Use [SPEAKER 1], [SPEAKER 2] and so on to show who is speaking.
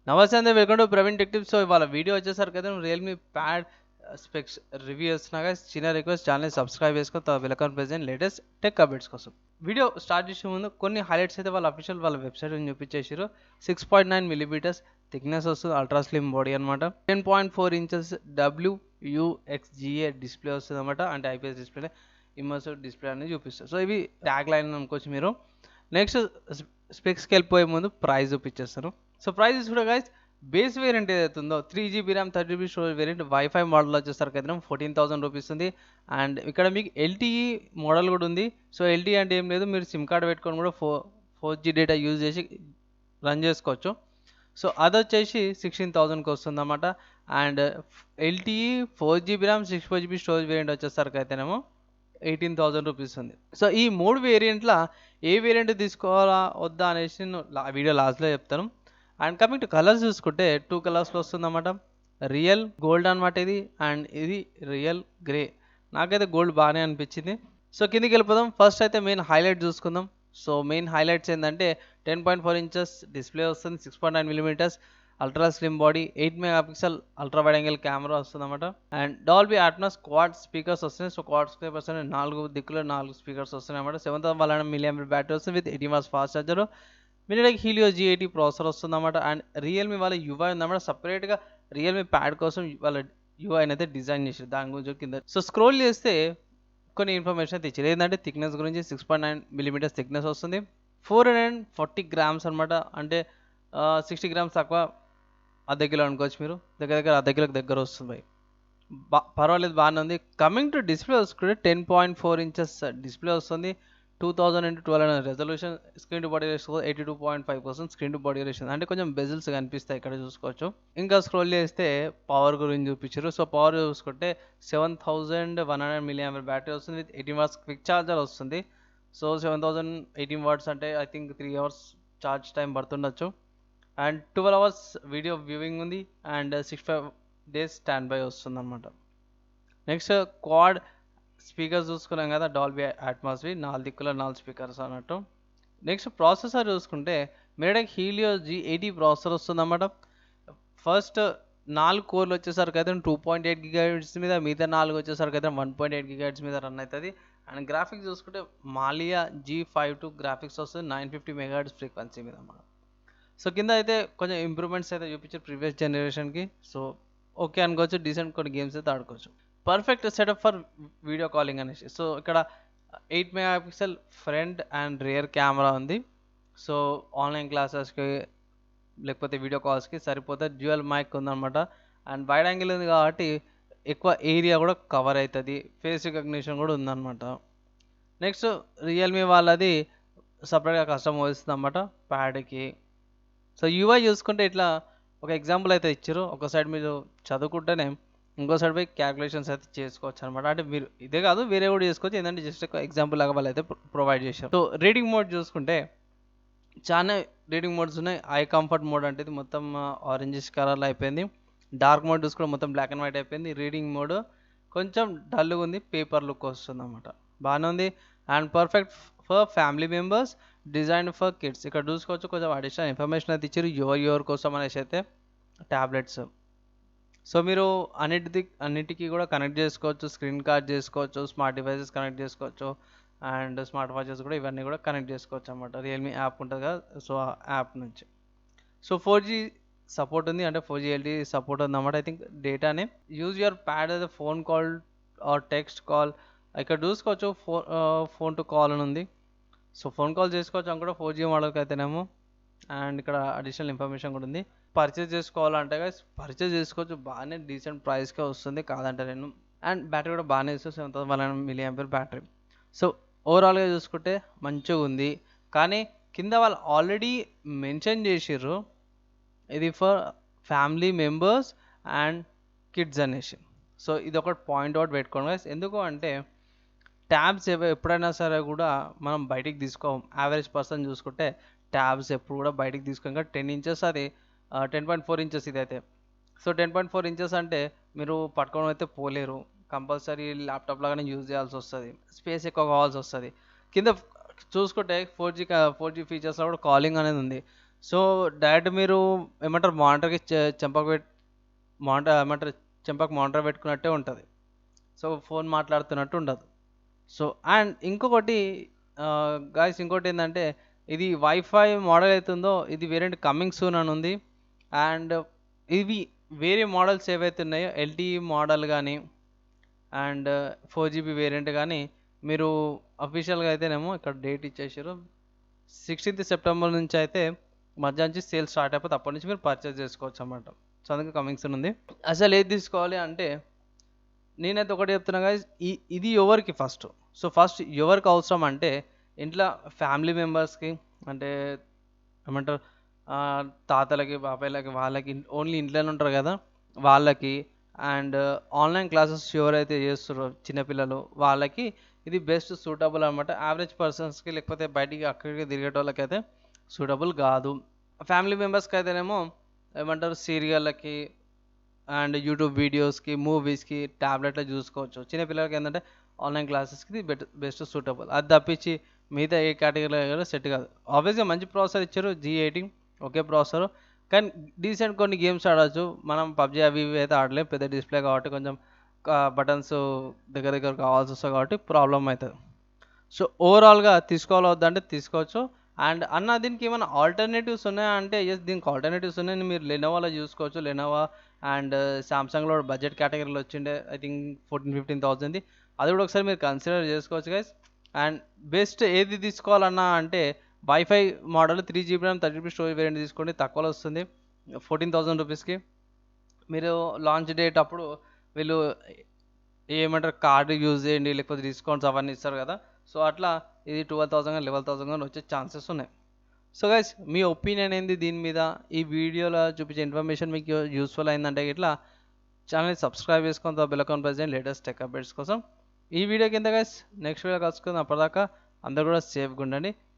[SPEAKER 1] నమస్తే అండి, welcome to Praveen tech tips. So ఇవాళ వీడియో వచ్చేసరికి అయితే రియల్మీ ప్యాడ్ స్పెక్స్ రివ్యూ చేస్తున్నాగా. చిన్న రిక్వెస్ట్, ఛానల్ సబ్స్క్రైబ్ చేసుకొని welcome present latest tech updates కోసం. వీడియో స్టార్ట్ చేసే ముందు కొన్ని హైలైట్స్ అయితే వాళ్ళ వెబ్సైట్ చూపించేసారు. 6.9 మిల్లీమీటర్స్ థిక్నెస్ వస్తుంది, అల్ట్రా స్లిమ్ బాడీ అనమాట. 10.4 ఇంచెస్ WUXGA డిస్ప్లే వస్తుంది అనమాట. అంటే ఐపీఎస్ డిస్ప్లే, ఇమర్సివ్ డిస్ప్లే అనేది చూపిస్తారు. సో ఇవి ట్యాగ్ లైన్ అనుకోవచ్చు మీరు. నెక్స్ట్ స్పెక్స్కి వెళ్ళిపోయే ముందు ప్రైస్ చూపించేస్తాను. సో ప్రైజెస్ కూడా గైస్, బేస్ వేరియంట్ ఏదైతే ఉందో 3GB RAM 30GB storage variant wifi model వచ్చేసరికి అయితే 14,000 రూపీస్ ఉంది. అండ్ ఇక్కడ మీకు LTE మోడల్ కూడా ఉంది. సో LTE అంటే ఏం లేదు, మీరు సిమ్ కార్డ్ పెట్టుకొని కూడా 4G డేటా యూజ్ చేసి రన్ చేసుకోవచ్చు. సో అది వచ్చేసి 16,000కి వస్తుంది అన్నమాట. And LTE 4GB RAM 64GB storage variant వచ్చేసరికి అయితేనేమో 18,000 రూపీస్ ఉంది. సో ఈ మూడు వేరియంట్ల ఏ వేరియంట్ తీసుకోవాలా వద్దా అనేసి నేను వీడియో లాస్ట్లో చెప్తాను. అండ్ కమింగ్ టు కలర్స్ చూసుకుంటే 2 కలర్స్లో వస్తుంది అన్నమాట. రియల్ గోల్డ్ అనమాట ఇది, అండ్ ఇది రియల్ గ్రే. నాకైతే గోల్డ్ బాగానే అనిపించింది. సో కిందికి వెళ్ళిపోదాం. ఫస్ట్ అయితే మెయిన్ హైలైట్ చూసుకుందాం. సో మెయిన్ హైలైట్స్ ఏంటంటే 10.4 ఇంచెస్ డిస్ప్లే వస్తుంది, 6.9 millimetres ultra slim body, 8 megapixel ultra wide angle camera వస్తుంది అనమాట. And Dolby Atmos quad speakers వస్తున్నాయి. సో క్వాడ్ స్పీకర్స్ అనేవి 4 దిక్కులో 4 స్పీకర్స్ వస్తున్నాయి అనమాట. 7,100 mAh బ్యాటరీ వస్తుంది with 18 watts fast charger. MediaTek Helio G80 processor వస్తుంది అనమాట. అండ్ రియల్మీ వాళ్ళ యూఐ ఉందన్నమాట. సపరేట్గా రియల్మీ ప్యాడ్ కోసం వాళ్ళ యూఐ అయితే డిజైన్ చేశారు. దాని గురించి కింద సో స్క్రోల్ చేస్తే కొన్ని ఇన్ఫర్మేషన్ అయితే ఇచ్చారు. ఏంటంటే థిక్నెస్ గురించి 6.9 మిల్లీమీటర్స్ థిక్నెస్ వస్తుంది, 440 గ్రామ్స్ అనమాట. అంటే 60 గ్రామ్స్ తక్కువ, అర్ధ కిలో అనుకోవచ్చు మీరు. దగ్గర దగ్గర అర్ధ కిలోకి దగ్గర వస్తుంది. పర్వాలేదు, బాగానే ఉంది. కమింగ్ టు డిస్ప్లే వస్తుంది, 10.4 ఇంచెస్ డిస్ప్లే వస్తుంది, 2000x1200 resolution. Screen to body ratio 82.5% screen to body ratio. అంటే కొంచెం బెజిల్స్ కనిపిస్తాయి ఇక్కడ చూసుకోవచ్చు. ఇంకా స్క్రోల్ చేస్తే పవర్ గురించి చూపించారు. సో పవర్ చూసుకుంటే 7,100 mAh బ్యాటరీ వస్తుంది విత్ 18 వాట్స్ క్విక్ ఛార్జర్ వస్తుంది. సో 7,018 వాట్స్ అంటే I think 3 hours charge time పడుతుండొచ్చు. అండ్ 12 అవర్స్ వీడియో వ్యూవింగ్ ఉంది. అండ్ 65 డేస్ స్టాండ్ బై వస్తుంది అనమాట. నెక్స్ట్ క్వాడ్ స్పీకర్స్ చూసుకున్నాం కదా, డాల్బీ అట్మాస్వి 4 దిక్కుల 4 స్పీకర్స్ అన్నట్టు. నెక్స్ట్ ప్రాసెసర్ చూసుకుంటే మీడియాటెక్ హీలియో G80 ప్రాసెసర్ వస్తుంది అన్నమాట. ఫస్ట్ 4 కోర్లు వచ్చేసరికి అయితే 2.8 GHz మీద, మిగతా 4 వచ్చేసరికి అయితే 1.8 GHz మీద రన్ అవుతుంది. అండ్ గ్రాఫిక్స్ చూసుకుంటే మాలియా G52 గ్రాఫిక్స్ వస్తుంది 950 MHz ఫ్రీక్వెన్సీ మీద అన్నమాట. సో కింద అయితే కొంచెం ఇంప్రూవ్మెంట్స్ అయితే చూపించారు ప్రీవియస్ జనరేషన్కి. సో ఓకే అనుకోవచ్చు, డీసెంట్ కొన్ని గేమ్స్ అయితే ఆడుకోవచ్చు. Perfect setup for video calling అనేసి. సో ఇక్కడ 8 megapixel front and rear camera ఉంది. సో ఆన్లైన్ క్లాసెస్కి లేకపోతే వీడియో కాల్స్కి సరిపోతే డ్యూయల్ మైక్ ఉందన్నమాట. అండ్ వైడ్ యాంగిల్ ఉంది కాబట్టి ఎక్కువ ఏరియా కూడా కవర్ అవుతుంది. ఫేస్ రికగ్నిషన్ కూడా ఉందన్నమాట. నెక్స్ట్ రియల్మీ వాళ్ళది సపరేట్గా కస్టమ్ వస్తుంది అన్నమాట ప్యాడ్కి. సో యూఐ చూసుకుంటే ఇట్లా ఒక ఎగ్జాంపుల్ అయితే ఇచ్చారు. ఒక సైడ్ మీరు చదువుకుంటేనే ఇంకో సైడ్ పోయి క్యాలిక్యులేషన్స్ అయితే చేసుకోవచ్చు అనమాట. అంటే మీరు ఇదే కాదు, వేరే కూడా చేసుకోవచ్చు. ఏంటంటే జస్ట్ ఒక ఎగ్జాంపుల్ లాగా వాళ్ళు అయితే ప్రొవైడ్ చేశారు. సో రీడింగ్ మోడ్ చూసుకుంటే చాలా రీడింగ్ మోడ్స్ ఉన్నాయి. ఐ కంఫర్ట్ మోడ్ అంటే ఇది మొత్తం ఆరెంజిష్ కలర్లో అయిపోయింది. డార్క్ మోడ్ చూసుకుంటే మొత్తం బ్లాక్ అండ్ వైట్ అయిపోయింది. రీడింగ్ మోడ్ కొంచెం డల్గా ఉంది, పేపర్ లుక్ వస్తుంది అనమాట. బాగానే ఉంది. And perfect for family members, design for kids. ఇక్కడ చూసుకోవచ్చు కొంచెం అడిషనల్ ఇన్ఫర్మేషన్ అయితే ఇచ్చారు యువర్ కోసం అనేసి అయితే. ట్యాబ్లెట్స్ సో మీరు అన్నిటికీ కూడా కనెక్ట్ చేసుకోవచ్చు, స్క్రీన్ కార్డ్ చేసుకోవచ్చు, స్మార్ట్ డివైసెస్ కనెక్ట్ చేసుకోవచ్చు, అండ్ స్మార్ట్ వాచెస్ కూడా ఇవన్నీ కూడా కనెక్ట్ చేసుకోవచ్చు అన్నమాట. రియల్మీ యాప్ ఉంటుంది కదా, సో ఆ యాప్ నుంచి. సో 4G సపోర్ట్ ఉంది, అంటే 4G LTE సపోర్ట్ ఉంది అన్నమాట. ఐ థింక్ డేటానే యూజ్ యువర్ ప్యాడ్ అదే phone call or text call. ఇక్కడ చూసుకోవచ్చు ఫోన్ టు కాల్ అని ఉంది. సో ఫోన్ కాల్ చేసుకోవచ్చు అని కూడా 4G మోడల్కి అయితేనేమో. అండ్ ఇక్కడ అడిషనల్ ఇన్ఫర్మేషన్ కూడా ఉంది. పర్చేస్ చేసుకోవాలంటే పర్చేస్ చేసుకోవచ్చు, బాగానే డీసెంట్ ప్రైస్కే వస్తుంది, కాదంటే నేను. అండ్ బ్యాటరీ కూడా బాగానే ఇస్తుంది, 7,100 mAh బ్యాటరీ. సో ఓవరాల్గా చూసుకుంటే మంచిగా ఉంది. కానీ కింద వాళ్ళు ఆల్రెడీ మెన్షన్ చేసిర్రు ఇది for family members and kids అనేసి. సో ఇది ఒకటి పాయింట్ అవుట్ పెట్టుకోండి గైస్. ఎందుకు అంటే ట్యాబ్స్ ఎప్పుడైనా సరే కూడా మనం బయటికి తీసుకోం. యావరేజ్ పర్సన్ చూసుకుంటే ట్యాబ్స్ ఎప్పుడు కూడా బయటికి తీసుకోం. 10 ఇంచెస్ అది 10.4 ఇంచెస్ ఇదైతే. సో 10.4 ఇంచెస్ అంటే మీరు పట్టుకోవడం అయితే పోలేరు, కంపల్సరీ ల్యాప్టాప్ లాగానే యూజ్ చేయాల్సి వస్తుంది, స్పేస్ ఎక్కువ కావాల్సి వస్తుంది. కింద చూసుకుంటే 4G ఫీచర్స్లో కూడా కాలింగ్ అనేది ఉంది. సో డైరెక్ట్ మీరు ఏమంటారు మానిటర్కి చెంపకు ఏమంటారు చెంపకు మానిటర్ పెట్టుకున్నట్టే ఉంటుంది. సో ఫోన్ మాట్లాడుతున్నట్టు ఉండదు. సో అండ్ ఇంకొకటి గాయస్, ఇంకోటి ఏంటంటే ఇది వైఫై మోడల్ అవుతుందో ఇది వేరియంట్ కమింగ్ సూన్ అని ఉంది. అండ్ ఇవి వేరే మోడల్స్ ఏవైతే ఉన్నాయో ఎల్టీఈ మోడల్ కానీ అండ్ 4GB వేరియంట్ కానీ మీరు అఫీషియల్గా అయితేనేమో ఇక్కడ డేట్ ఇచ్చేసారు 16th సెప్టెంబర్ నుంచి అయితే మధ్య నుంచి సేల్ స్టార్ట్ అయిపోతే అప్పటి నుంచి మీరు పర్చేస్ చేసుకోవచ్చు అన్నమాట. సో అందుకే కమింగ్ సూన్ ఉంది. అసలు ఏది తీసుకోవాలి అంటే నేనైతే ఒకటి చెప్తున్నా guys, ఇది ఎవరికి ఫస్ట్. సో ఫస్ట్ ఎవరికి అవసరం అంటే ఇంట్లో ఫ్యామిలీ మెంబర్స్కి, అంటే ఏమంటారు ఆ, తాతలకి బాబాయ్లకి వాళ్ళకి ఓన్లీ ఇంట్లోనే ఉంటారు కదా వాళ్ళకి. అండ్ ఆన్లైన్ క్లాసెస్ ఎవరైతే చేస్తారో చిన్నపిల్లలు వాళ్ళకి ఇది బెస్ట్ సూటబుల్ అనమాట. యావరేజ్ పర్సన్స్కి లేకపోతే బయటికి అక్కడికి తిరిగేటోళ్ళకైతే సూటబుల్ కాదు. ఫ్యామిలీ మెంబర్స్కి అయితేనేమో ఏమంటారు సీరియళ్ళకి అండ్ యూట్యూబ్ వీడియోస్కి మూవీస్కి ట్యాబ్లెట్లో చూసుకోవచ్చు. చిన్నపిల్లలకి ఏంటంటే ఆన్లైన్ క్లాసెస్కి ఇది బెస్ట్ సూటబుల్. అది తప్పించి మిగతా ఏ కేటగిరీలో సెట్ కాదు. ఆబ్వియస్గా మంచి ప్రాసెసర్ ఇచ్చారు G18, ఒకే ప్రాసెసర్, కానీ డీసెంట్ కొన్ని గేమ్స్ ఆడవచ్చు. మనం పబ్జీ అవి ఇవి అయితే ఆడలేం, పెద్ద డిస్ప్లే కాబట్టి కొంచెం బటన్స్ దగ్గర దగ్గర కావాల్సి వస్తుంది కాబట్టి ప్రాబ్లం అవుతుంది. సో ఓవరాల్గా తీసుకోవాలి వద్దంటే తీసుకోవచ్చు. అండ్ అన్న దీనికి ఏమైనా ఆల్టర్నేటివ్స్ ఉన్నాయా అంటే ఎస్, దీనికి ఆల్టర్నేటివ్స్ ఉన్నాయని మీరు లెనోవాలో చూసుకోవచ్చు. లెనోవా అండ్ సామ్సంగ్లో బడ్జెట్ కేటగిరీలో వచ్చిండే ఐ థింక్ 14-15 thousand, అది కూడా ఒకసారి మీరు కన్సిడర్ చేసుకోవచ్చు గైస్. అండ్ బెస్ట్ ఏది తీసుకోవాలన్నా అంటే wifi model 3GB RAM 30GB storage variant తీసుకోండి, తక్కువలో వస్తుంది 14,000 రూపీస్కి. మీరు లాంచ్ డేట్ అప్పుడు వీళ్ళు ఏమంటారు కార్డు యూజ్ చేయండి లేకపోతే డిస్కౌంట్స్ అవన్నీ ఇస్తారు కదా. సో అట్లా ఇది 12,000 11,000 వచ్చే ఛాన్సెస్ ఉన్నాయి. సో గైస్, మీ ఒపీనియన్ ఏంది దీని మీద? ఈ వీడియోలో చూపించే ఇన్ఫర్మేషన్ మీకు యూస్ఫుల్ అయిందంటే ఇట్లా ఛానల్ని సబ్స్క్రైబ్ చేసుకొని బెల్ ఐకాన్ ప్రెస్ చేయండి లేటెస్ట్ టెక్ అప్డేట్స్ కోసం. ఈ వీడియో కింద గైస్ నెక్స్ట్ వీడియో కలుసుకుందాం. అప్పటిదాకా అందరూ కూడా సేఫ్గా ఉండండి.